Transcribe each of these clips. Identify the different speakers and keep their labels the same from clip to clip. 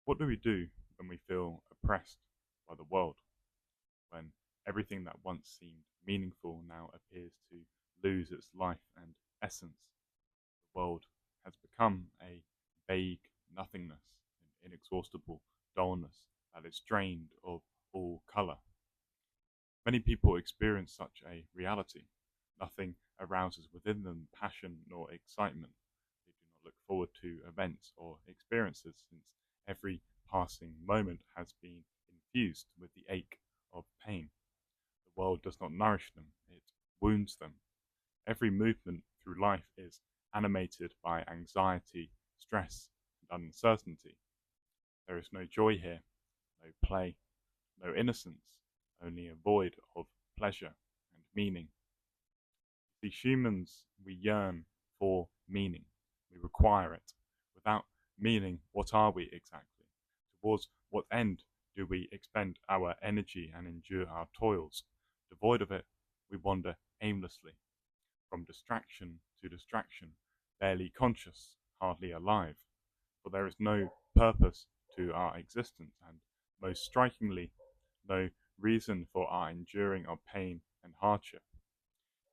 Speaker 1: What do we do when we feel oppressed by the world? When everything that once seemed meaningful now appears to lose its life and essence? The world has become a vague nothingness, an inexhaustible dullness that is drained of all colour. Many people experience such a reality. Nothing arouses within them passion nor excitement. They do not look forward to events or experiences, since every passing moment has been infused with the ache of pain. The world does not nourish them, it wounds them. Every movement through life is animated by anxiety, stress, and uncertainty. There is no joy here, no play, no innocence, only a void of pleasure and meaning. As humans, we yearn for meaning. We require it. Without meaning, what are we exactly? Towards what end do we expend our energy and endure our toils? Devoid of it, we wander aimlessly, from distraction to distraction, barely conscious, hardly alive. For there is no purpose to our existence, and most strikingly, no reason for our enduring of pain and hardship.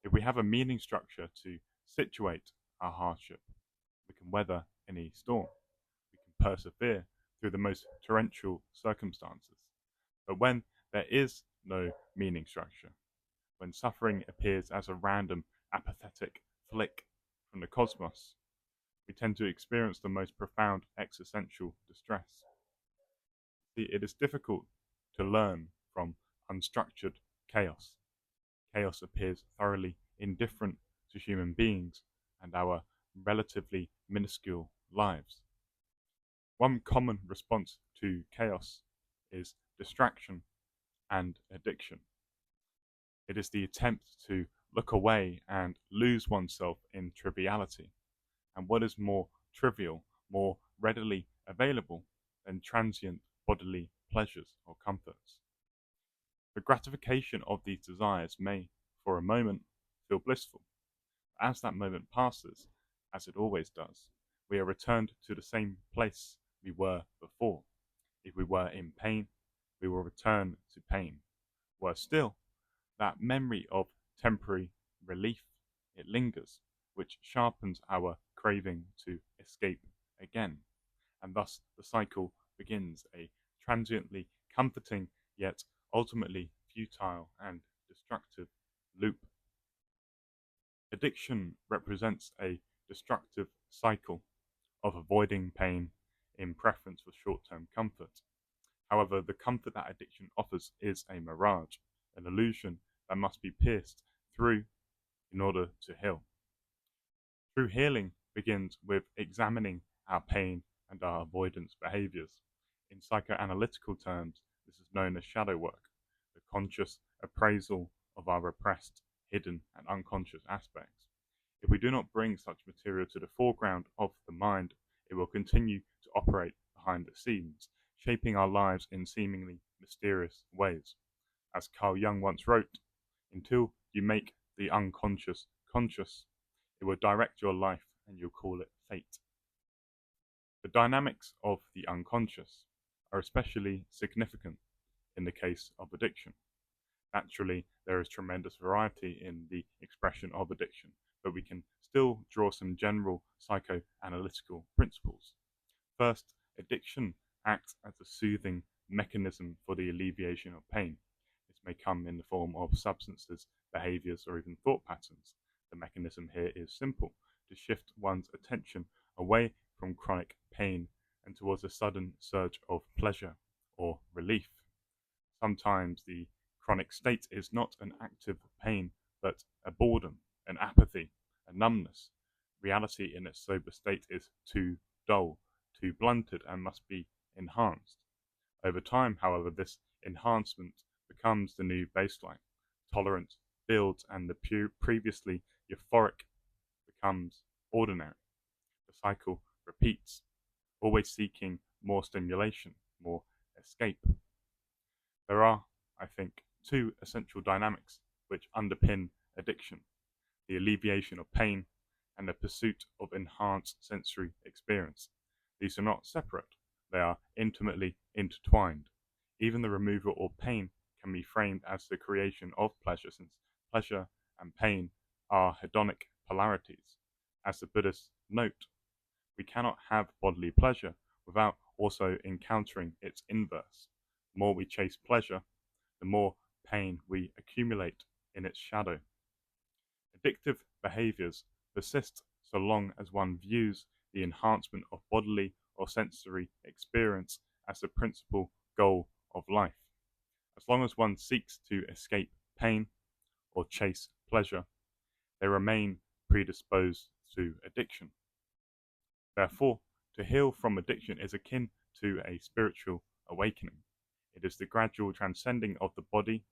Speaker 1: If we have a meaning structure to situate our hardship, we can weather any storm. We can persevere through the most torrential circumstances. But when there is no meaning structure, when suffering appears as a random, apathetic flick from the cosmos, we tend to experience the most profound existential distress. See, it is difficult to learn from unstructured chaos. Chaos appears thoroughly indifferent to human beings and our relatively minuscule lives. One common response to chaos is distraction and addiction. It is the attempt to look away and lose oneself in triviality. And what is more trivial, more readily available than transient bodily pleasures or comforts? The gratification of these desires may, for a moment, feel blissful. As that moment passes, as it always does, we are returned to the same place we were before. If we were in pain, we will return to pain. Worse still, that memory of temporary relief, it lingers, which sharpens our craving to escape again. And thus the cycle begins, a transiently comforting yet ultimately futile and destructive loop. Addiction represents a destructive cycle of avoiding pain in preference for short-term comfort. However, the comfort that addiction offers is a mirage, an illusion that must be pierced through in order to heal. True healing begins with examining our pain and our avoidance behaviors. In psychoanalytical terms, this is known as shadow work, the conscious appraisal of our repressed, hidden, and unconscious aspects. If we do not bring such material to the foreground of the mind, it will continue to operate behind the scenes, shaping our lives in seemingly mysterious ways. As Carl Jung once wrote, until you make the unconscious conscious, it will direct your life and you'll call it fate. The dynamics of the unconscious are especially significant in the case of addiction. Naturally, there is tremendous variety in the expression of addiction, but we can still draw some general psychoanalytical principles. First, addiction acts as a soothing mechanism for the alleviation of pain. This may come in the form of substances, behaviors, or even thought patterns. The mechanism here is simple: to shift one's attention away from chronic pain and towards a sudden surge of pleasure or relief. Sometimes the chronic state is not an active pain, but a boredom, an apathy, a numbness. Reality in its sober state is too dull, too blunted, and must be enhanced. Over time, however, this enhancement becomes the new baseline. Tolerance builds, and the previously euphoric becomes ordinary. The cycle repeats, always seeking more stimulation, more escape. There are, I think, two essential dynamics which underpin addiction: the alleviation of pain and the pursuit of enhanced sensory experience. These are not separate, They are intimately intertwined. Even the removal of pain can be framed as the creation of pleasure, since pleasure and pain are hedonic polarities. As the Buddhists note, we cannot have bodily pleasure without also encountering its inverse. The more we chase pleasure, the more pain we accumulate in its shadow. Addictive behaviors persist so long as one views the enhancement of bodily or sensory experience as the principal goal of life. As long as one seeks to escape pain or chase pleasure, they remain predisposed to addiction. Therefore, to heal from addiction is akin to a spiritual awakening. It is the gradual transcending of the body,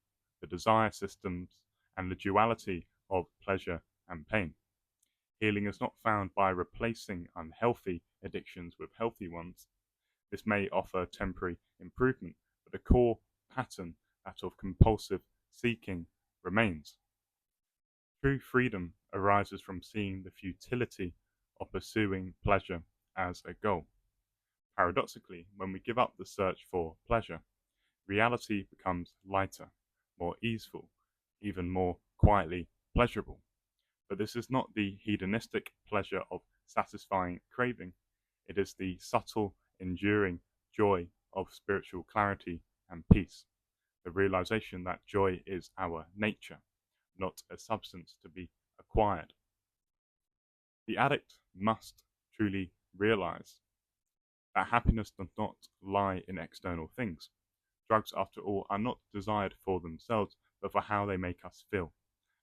Speaker 1: the desire systems, and the duality of pleasure and pain. Healing is not found by replacing unhealthy addictions with healthy ones. This may offer temporary improvement, but the core pattern, that of compulsive seeking, remains. True freedom arises from seeing the futility of pursuing pleasure as a goal. Paradoxically, when we give up the search for pleasure, reality becomes lighter, more easeful, even more quietly pleasurable. But this is not the hedonistic pleasure of satisfying craving. It is the subtle, enduring joy of spiritual clarity and peace. The realization that joy is our nature, not a substance to be acquired. The addict must truly realize that happiness does not lie in external things. Drugs, after all, are not desired for themselves, but for how they make us feel.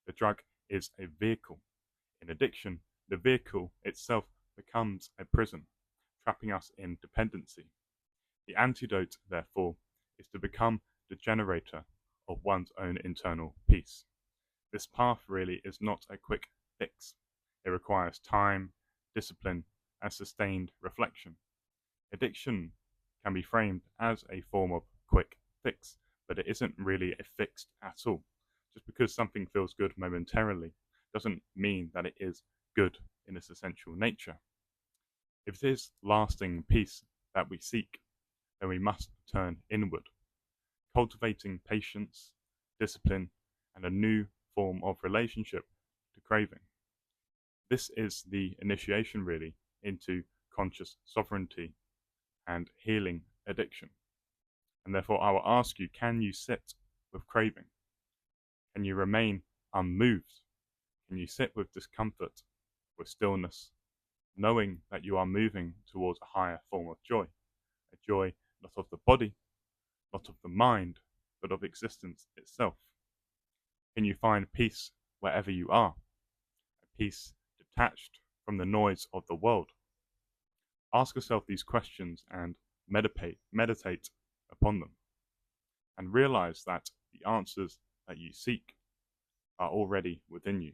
Speaker 1: The drug is a vehicle. In addiction, the vehicle itself becomes a prison, trapping us in dependency. The antidote, therefore, is to become the generator of one's own internal peace. This path really is not a quick fix. It requires time, discipline, and sustained reflection. Addiction can be framed as a form of quick fix, but it isn't really a fix at all. Just because something feels good momentarily doesn't mean that it is good in its essential nature. If it is lasting peace that we seek, then we must turn inward, cultivating patience, discipline, and a new form of relationship to craving. This is the initiation, really, into conscious sovereignty and healing addiction. And therefore, I will ask you, can you sit with craving? Can you remain unmoved? Can you sit with discomfort, with stillness, knowing that you are moving towards a higher form of joy? A joy not of the body, not of the mind, but of existence itself. Can you find peace wherever you are? A peace detached from the noise of the world? Ask yourself these questions and meditate upon them, and realize that the answers that you seek are already within you.